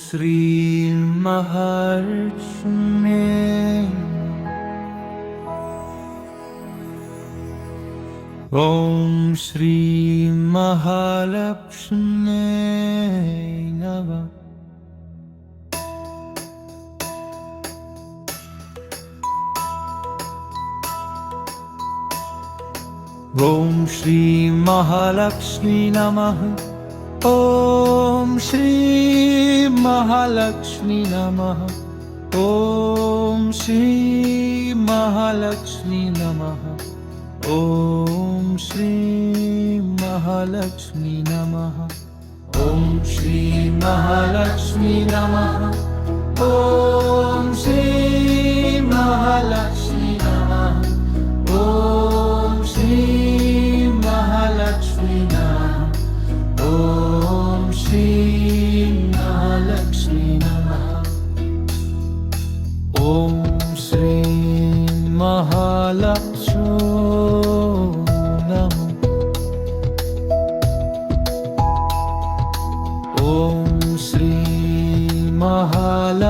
श्री महालक्ष्मी ॐ श्री महालक्ष्मी नमः। ॐ श्री महालक्ष्मी नमः। ॐ श्री महालक्ष्मी नमः। ॐ श्री महालक्ष्मी नमः। ॐ श्री महालक्ष्मी नमः। ॐ श्री महालक्ष्मी नमः। ॐ श्री महालक्ष्मी नमः। ॐ श्री महालक्ष्मी नमः। ॐ श्री महालक्ष्मी नमः। ॐ श्री महालक्ष्मी नमः। ॐ श्री महालक्ष्मी